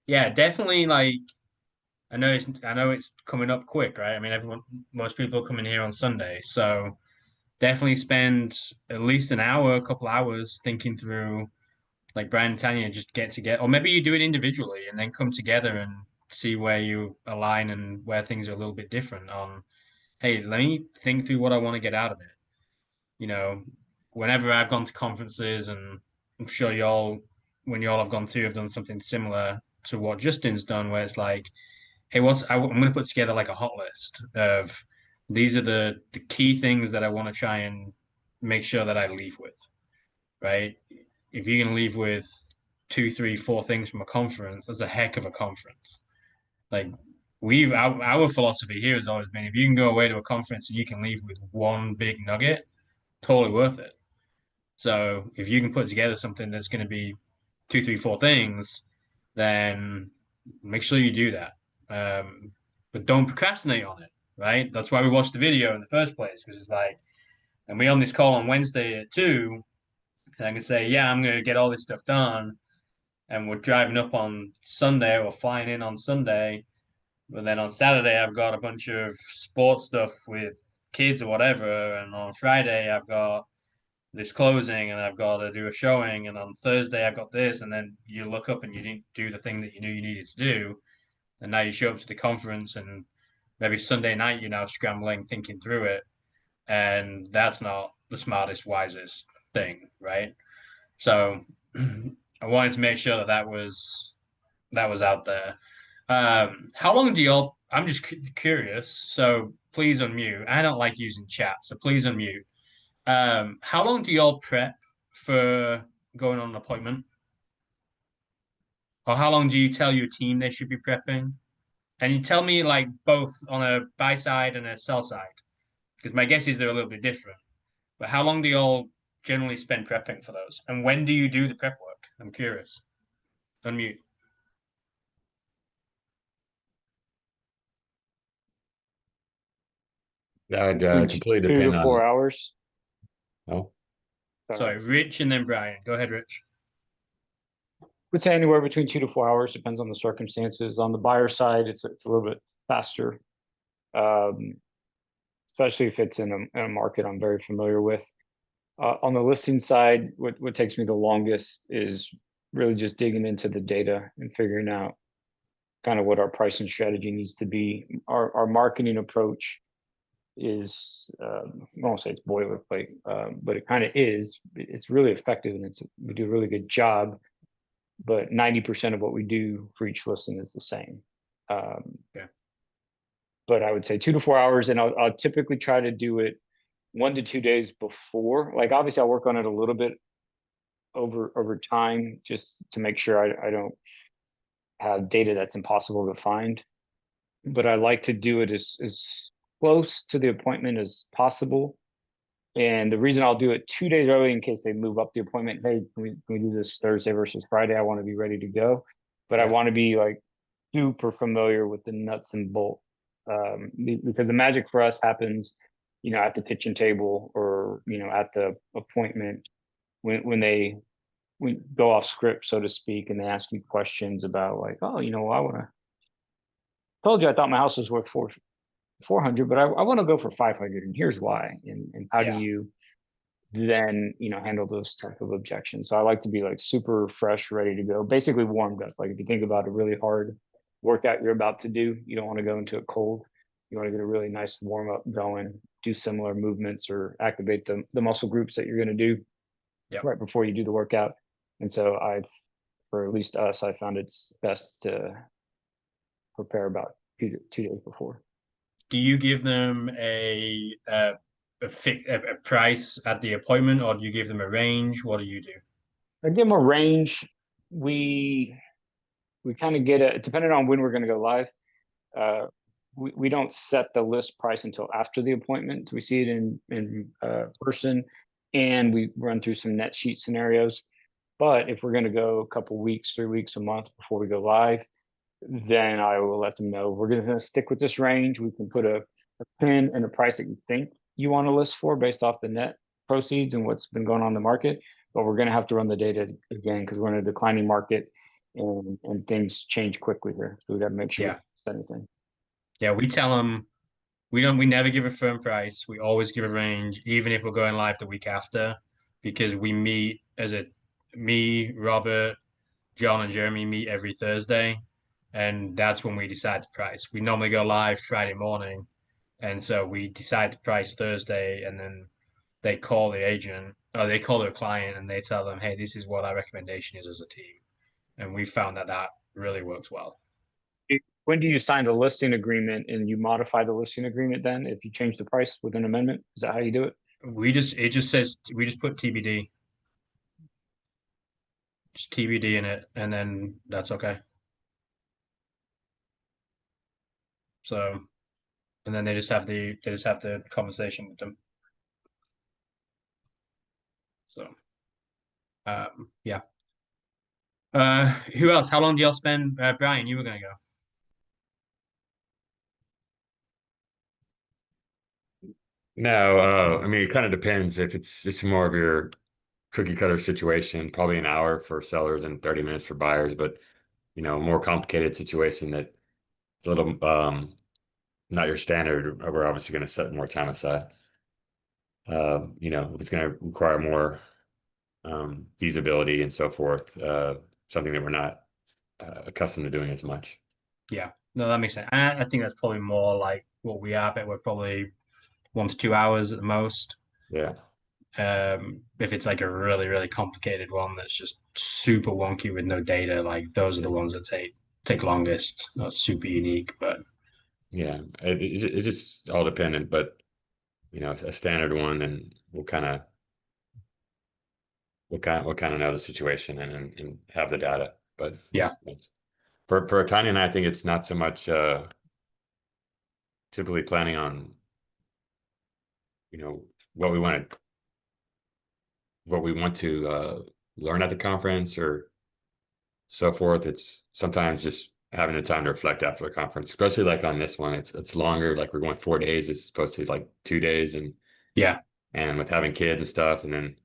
S1: Yeah, definitely like I know it's coming up quick, right? I mean, most people are coming here on Sunday, so definitely spend at least an hour, a couple hours thinking through, like Brian and Tanya, just get together, or maybe you do it individually and then come together and see where you align and where things are a little bit different on, hey, let me think through what I want to get out of it. Whenever I've gone to conferences, and I'm sure when y'all have gone through, have done something similar to what Justin's done, where it's like, hey, I'm going to put together like a hot list of these are the key things that I want to try and make sure that I leave with, right? If you can leave with 2, 3, 4 things from a conference, that's a heck of a conference. Like our philosophy here has always been, if you can go away to a conference and you can leave with one big nugget, totally worth it. So if you can put together something that's going to be 2, 3, 4 things, then make sure you do that. But don't procrastinate on it, right? That's why we watched the video in the first place, because it's like, and we on this call on Wednesday at 2, and I can say, yeah, I'm going to get all this stuff done, and we're driving up on Sunday or flying in on Sunday, but then on Saturday I've got a bunch of sports stuff with kids or whatever, and on Friday I've got this closing and I've got to do a showing, and on Thursday I've got this, and then you look up and you didn't do the thing that you knew you needed to do. And now you show up to the conference, and maybe Sunday night you're now scrambling, thinking through it. And that's not the smartest, wisest thing, right? So I wanted to make sure that was out there. How long do y'all I'm just curious. So please unmute. I don't like using chat, so please unmute. How long do y'all prep for going on an appointment? Or how long do you tell your team they should be prepping? And you tell me like both on a buy side and a sell side, because my guess is they're a little bit different. But how long do y'all generally spend prepping for those? And when do you do the prep work? I'm curious. Unmute.
S6: That
S12: Between
S6: completely
S12: 2
S6: depend
S12: to 4
S6: on.
S12: hours.
S6: Oh,
S1: Sorry, Rich and then Brian. Go ahead, Rich.
S12: Would say anywhere between 2 to 4 hours, depends on the circumstances. On the buyer side, it's a little bit faster, especially if it's in a market I'm very familiar with. On the listing side, what takes me the longest is really just digging into the data and figuring out kind of what our pricing strategy needs to be. Our marketing approach is, I won't say it's boilerplate, but it kind of is. It's really effective and we do a really good job. But 90% of what we do for each listing is the same.
S1: Yeah.
S12: But I would say 2 to 4 hours, and I'll typically try to do it 1 to 2 days before. Like obviously, I'll work on it a little bit over time just to make sure I don't have data that's impossible to find. But I like to do it as close to the appointment as possible. And the reason I'll do it 2 days early in case they move up the appointment, hey, can we do this Thursday versus Friday? I want to be ready to go. But I want to be like super familiar with the nuts and bolts. Because the magic for us happens, at the kitchen table or, at the appointment when we go off script, so to speak, and they ask you questions about like, oh, told you I thought my house was worth 400, but I want to go for 500, and here's why. And how do you then handle those type of objections? So I like to be like super fresh, ready to go, basically warmed up. Like if you think about a really hard workout you're about to do, you don't want to go into it cold. You want to get a really nice warm up going, do similar movements or activate the muscle groups that you're going to do right before you do the workout. And so for at least us, I found it's best to prepare about 2 days before.
S1: Do you give them a price at the appointment, or do you give them a range? What do you do?
S12: I give them a range. We kind of get it depending on when we're going to go live. We don't set the list price until after the appointment. We see it in person, and we run through some net sheet scenarios. But if we're going to go a couple weeks, 3 weeks, a month before we go live, then I will let them know we're going to stick with this range. We can put a pin and a price that you think you want to list for based off the net proceeds and what's been going on in the market. But we're going to have to run the data again because we're in a declining market and things change quickly here. So we got to make sure we set anything.
S1: Yeah, we tell them we never give a firm price. We always give a range, even if we're going live the week after, because we meet me, Robert, John, and Jeremy meet every Thursday, and that's when we decide the price. We normally go live Friday morning, and so we decide the price Thursday, and then they call the agent or they call their client and they tell them, hey, this is what our recommendation is as a team. And we found that really works well.
S12: When do you sign the listing agreement and you modify the listing agreement then if you change the price with an amendment? Is that how you do it?
S1: It just says we just put TBD. Just TBD in it, and then that's okay. So, and then they just have the conversation with them. So, yeah. Who else? How long do y'all spend? Brian, you were gonna go.
S6: No, I mean, it kind of depends. If it's just more of your cookie cutter situation, probably an hour for sellers and 30 minutes for buyers. But, more complicated situation that's a little not your standard, we're obviously going to set more time aside. If it's going to require more feasibility and so forth, something that we're not accustomed to doing as much.
S1: Yeah, no, that makes sense. I think that's probably more like what we are, but we're probably 1 to 2 hours at the most.
S6: Yeah.
S1: If it's like a really, really complicated one that's just super wonky with no data, like those are the ones that take longest, not super unique, but
S6: Yeah, it's just all dependent, but you know, a standard one, and we'll kind of know the situation and have the data. But
S1: Yeah.
S6: For Tanya and I think it's not so much typically planning on, you know, what we want to learn at the conference or so forth. It's sometimes just having the time to reflect after the conference, especially like on this one. It's longer. Like we're going 4 days. It's supposed to be like 2 days, and
S1: Yeah.
S6: and with having kids and stuff, and then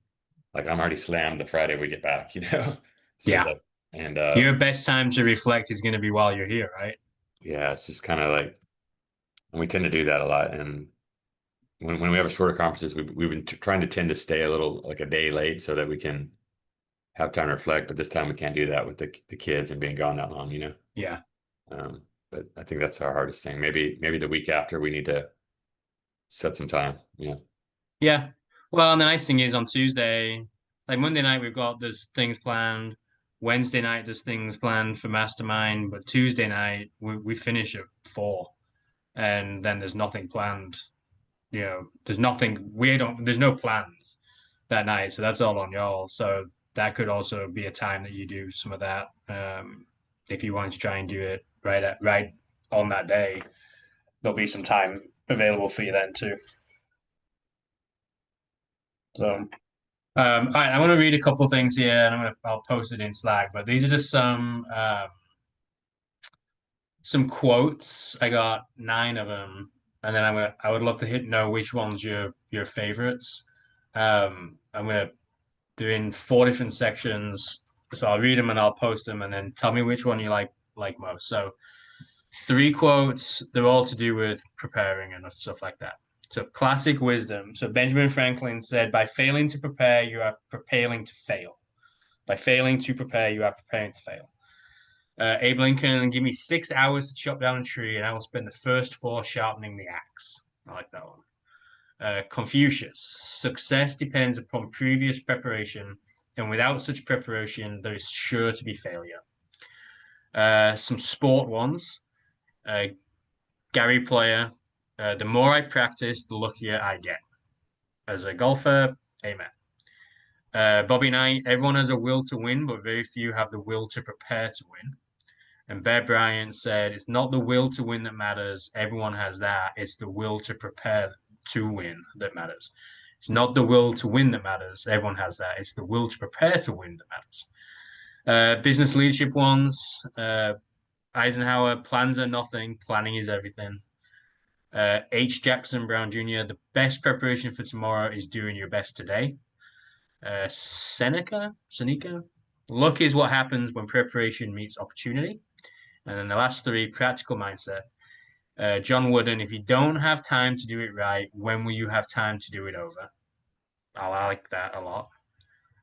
S6: like I'm already slammed the Friday we get back, you know. So
S1: Yeah.
S6: that, and
S1: Your best time to reflect is going to be while you're here, right?
S6: yeah, it's just kind of like, and we tend to do that a lot. And when we have shorter conferences, we've been trying to tend to stay a little like a day late so that we can have time to reflect. But this time we can't do that with the kids and being gone that long, you know.
S1: Yeah.
S6: But I think that's our hardest thing. Maybe the week after we need to set some time, you know.
S1: Yeah. Well, and the nice thing is on Tuesday, like Monday night, there's things planned. Wednesday night, there's things planned for mastermind, but Tuesday night we finish at 4, and then there's nothing planned. You know, there's nothing. There's no plans that night, so that's all on y'all. So that could also be a time that you do some of that. If you wanted to try and do it right on that day, there'll be some time available for you then too. So, all right, I want to read a couple things here, and I'll post it in Slack. But these are just some quotes. I got 9 of them, and then I would love to know which one's your favorites. I'm gonna do in 4 different sections, so I'll read them and I'll post them, and then tell me which one you like most. So 3 quotes. They're all to do with preparing and stuff like that. So classic wisdom. So Benjamin Franklin said, by failing to prepare, you are preparing to fail. By failing to prepare, you are preparing to fail. Abe Lincoln, give me 6 hours to chop down a tree, and I will spend the first 4 sharpening the axe. I like that one. Confucius, success depends upon previous preparation, and without such preparation, there is sure to be failure. Some sport ones. Gary Player, the more I practice, the luckier I get. As a golfer, amen. Bobby Knight, everyone has a will to win, but very few have the will to prepare to win. And Bear Bryant said, it's not the will to win that matters. Everyone has that. It's the will to prepare to win that matters. It's not the will to win that matters. Everyone has that. It's the will to prepare to win that matters. Business leadership ones. Eisenhower, plans are nothing. Planning is everything. H. Jackson Brown Jr., the best preparation for tomorrow is doing your best today. Seneca, luck is what happens when preparation meets opportunity. And then the last 3, practical mindset. John Wooden, if you don't have time to do it right, when will you have time to do it over? I like that a lot.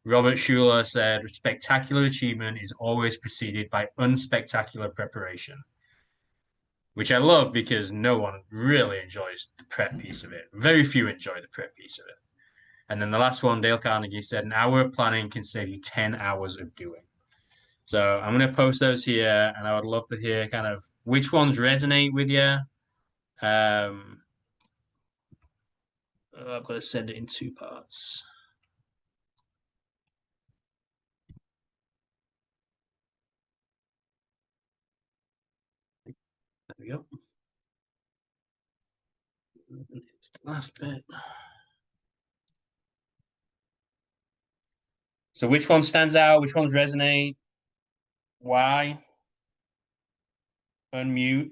S1: Robert Schuller said, spectacular achievement is always preceded by unspectacular preparation, which I love because no one really enjoys the prep piece of it. Very few enjoy the prep piece of it. And then the last one, Dale Carnegie said, an hour of planning can save you 10 hours of doing. So I'm going to post those here, and I would love to hear kind of which ones resonate with you. I've got to send it in 2 parts. There we go. It's the last bit. So which one stands out? Which ones resonate? Why? Unmute.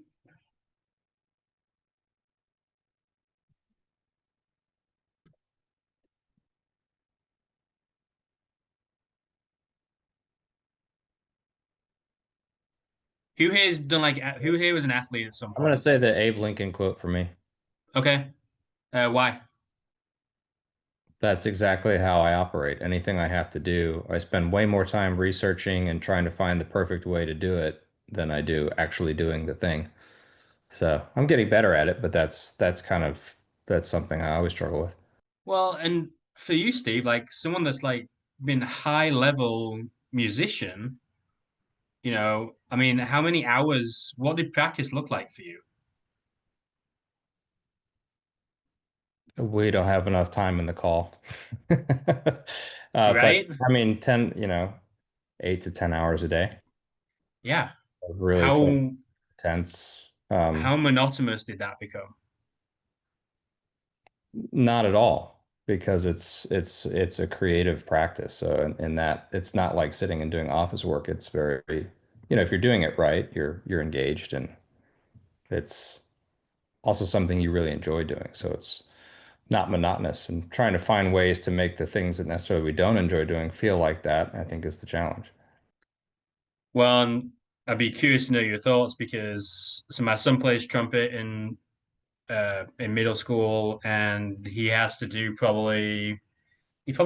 S1: Who here's done who here was an athlete at some point?
S14: I'm gonna say the Abe Lincoln quote for me.
S1: Okay. Why?
S14: That's exactly how I operate. Anything I have to do, I spend way more time researching and trying to find the perfect way to do it than I do actually doing the thing. So I'm getting better at it, but that's something I always struggle with.
S1: Well, and for you, Steve, like someone that's like been high level musician, you know, I mean, how many hours, what did practice look like for you?
S14: We don't have enough time in the call. But
S1: right?
S14: I mean, 10, 8 to 10 hours a day
S1: Yeah.
S14: of really
S1: How
S14: intense.
S1: how monotonous did that become?
S14: Not at all, because it's a creative practice. So in that, it's not like sitting and doing office work. It's very, if you're doing it right, you're engaged, and it's also something you really enjoy doing. So it's not monotonous, and trying to find ways to make the things that necessarily we don't enjoy doing feel like that, I think, is the challenge.
S1: Well, I'd be curious to know your thoughts because my son plays trumpet in middle school, and he probably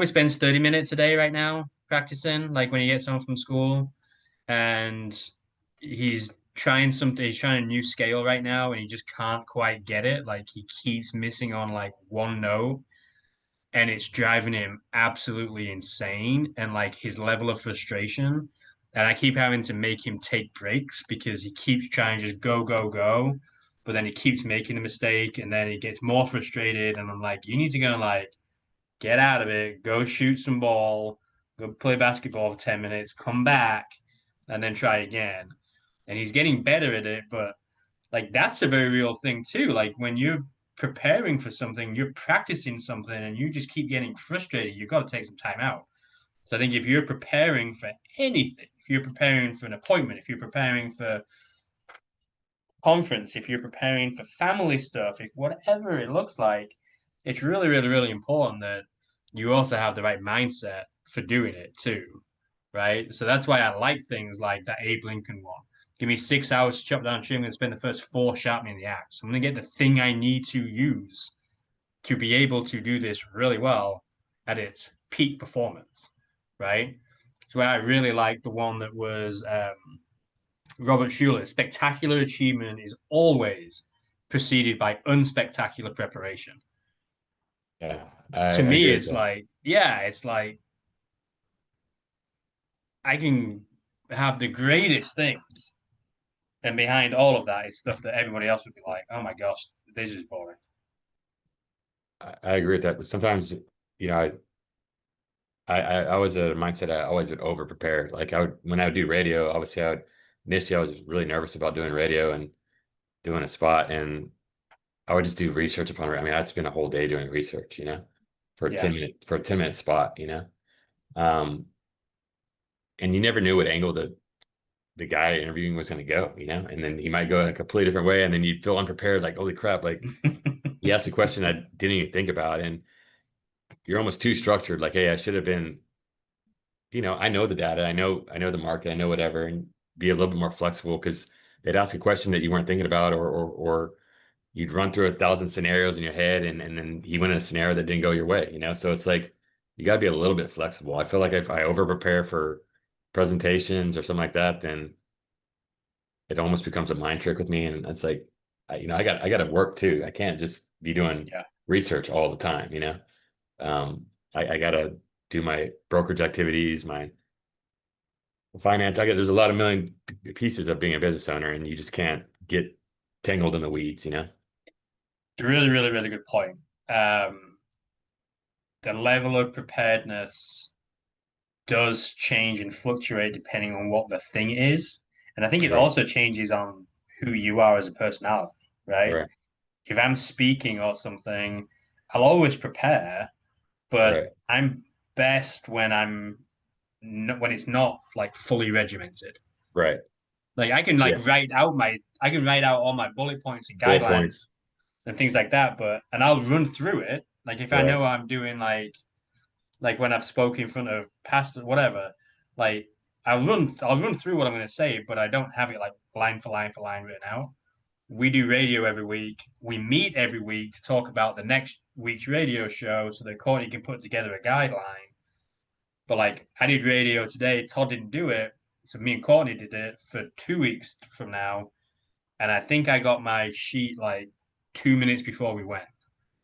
S1: spends 30 minutes a day right now practicing, like when he gets home from school, and he's trying a new scale right now, and he just can't quite get it. Like he keeps missing on like one note, and it's driving him absolutely insane. And like his level of frustration, and I keep having to make him take breaks because he keeps trying to just go, go, go, but then he keeps making the mistake, and then he gets more frustrated. And I'm like, you need to go and like get out of it, go shoot some ball, go play basketball for 10 minutes, come back, and then try again. And he's getting better at it, but like that's a very real thing too. Like when you're preparing for something, you're practicing something, and you just keep getting frustrated, you've got to take some time out. So I think if you're preparing for anything, if you're preparing for an appointment, if you're preparing for conference, if you're preparing for family stuff, if whatever it looks like, it's really, really, really important that you also have the right mindset for doing it too, right? So that's why I like things like that Abe Lincoln one. Give me 6 hours to chop down a tree. I'm going to spend the first four sharpening the axe. I'm going to get the thing I need to use to be able to do this really well at its peak performance, right? So I really like the one that was Robert Schuller. Spectacular achievement is always preceded by unspectacular preparation.
S6: Yeah,
S1: To
S6: I
S1: me,
S6: agree with
S1: it's
S6: that.
S1: like, yeah, it's like I can have the greatest things, and behind all of that is stuff that everybody else would be like, "Oh my gosh, this is boring."
S6: I agree with that. But sometimes, I was a mindset. I always would over prepare. Like when I would do radio, obviously initially I was really nervous about doing radio and doing a spot, and I would just do research upon it. I mean, I'd spend a whole day doing research, for a
S1: Yeah.
S6: 10-minute spot, Um, and you never knew what angle the guy interviewing was going to go, and then he might go in a completely different way, and then you'd feel unprepared, like, holy crap, like he asked a question I didn't even think about, and you're almost too structured. Like, hey, I should have been, I know the data, I know the market, I know whatever, and be a little bit more flexible because they'd ask a question that you weren't thinking about, or you'd run through 1,000 scenarios in your head, and then he went in a scenario that didn't go your way, So it's like you got to be a little bit flexible. I feel like if I over prepare for presentations or something like that, then it almost becomes a mind trick with me, and it's like, I got to work too. I can't just be doing
S1: Yeah.
S6: research all the time. I got to do my brokerage activities, my finance. There's a lot of million pieces of being a business owner, and you just can't get tangled in the weeds.
S1: It's a really, really, really good point. The level of preparedness does change and fluctuate depending on what the thing is. And I think it
S6: Right.
S1: also changes on who you are as a personality, right?
S6: Right.
S1: If I'm speaking or something, I'll always prepare, but
S6: Right.
S1: I'm best when when it's not like fully regimented.
S6: Right.
S1: Like I can
S6: Yeah.
S1: write out all my bullet points and
S6: Bullet
S1: guidelines
S6: points.
S1: and things like that, and I'll run through it. Like if I
S6: Right.
S1: know I'm doing like when I've spoken in front of pastors, whatever, like I'll run through what I'm going to say, but I don't have it like line for line for line written out. We do radio every week. We meet every week to talk about the next week's radio show so that Courtney can put together a guideline. But like I did radio today, Todd didn't do it. So me and Courtney did it for 2 weeks from now. And I think I got my sheet like 2 minutes before we went.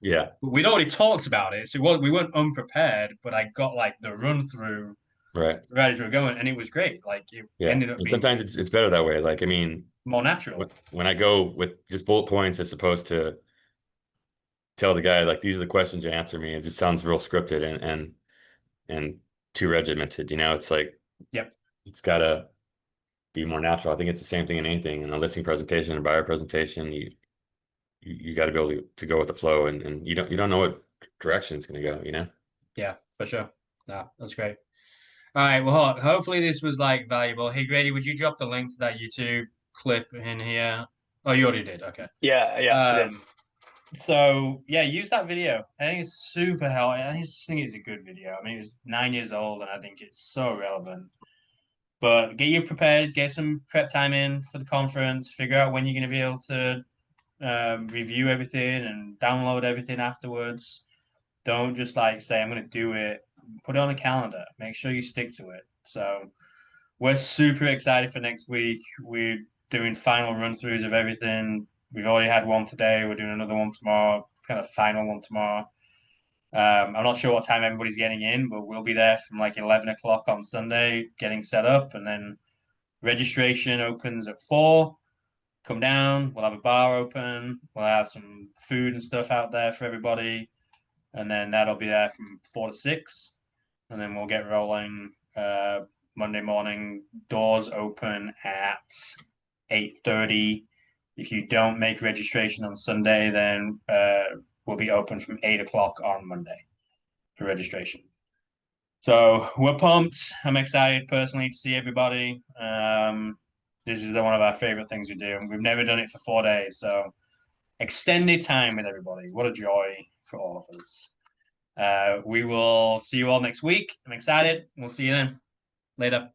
S6: Yeah.
S1: We'd already talked about it, so we weren't unprepared. But I got like the run through
S6: Right.
S1: right as we were going, and it was great. Like it
S6: Yeah.
S1: ended up
S6: And
S1: being
S6: sometimes it's better that way. Like, I mean,
S1: more natural.
S6: when I go with just bullet points as opposed to tell the guy like these are the questions you answer me. It just sounds real scripted and too regimented. It's like
S1: Yep.
S6: It's gotta be more natural. I think it's the same thing in anything. In a listing presentation or buyer presentation, you got to be able to go with the flow, and you don't know what direction it's going to go.
S1: Yeah, for sure. No, that's great. All right. Well, hopefully this was like valuable. Hey, Grady, would you drop the link to that YouTube clip in here? Oh, you already did. Okay.
S3: Yeah, it is.
S1: So yeah, use that video. I think it's super helpful. I think it's a good video. I mean, it was 9 years old, and I think it's so relevant. But get you prepared, get some prep time in for the conference, figure out when you're going to be able to review everything and download everything afterwards. Don't just like say, I'm going to do it. Put it on the calendar. Make sure you stick to it. So we're super excited for next week. We're doing final run-throughs of everything. We've already had one today. We're doing another one tomorrow, kind of final one tomorrow. I'm not sure what time everybody's getting in, but we'll be there from like 11 o'clock on Sunday getting set up, and then registration opens at 4. Come down. We'll have a bar open. We'll have some food and stuff out there for everybody, and then that'll be there from 4 to 6, and then we'll get rolling. Monday morning, doors open at 8:30. If you don't make registration on Sunday, then we'll be open from 8 o'clock on Monday for registration. So we're pumped. I'm excited personally to see everybody. This is one of our favorite things we do. We've never done it for 4 days, so extended time with everybody. What a joy for all of us. We will see you all next week. I'm excited. We'll see you then. Later.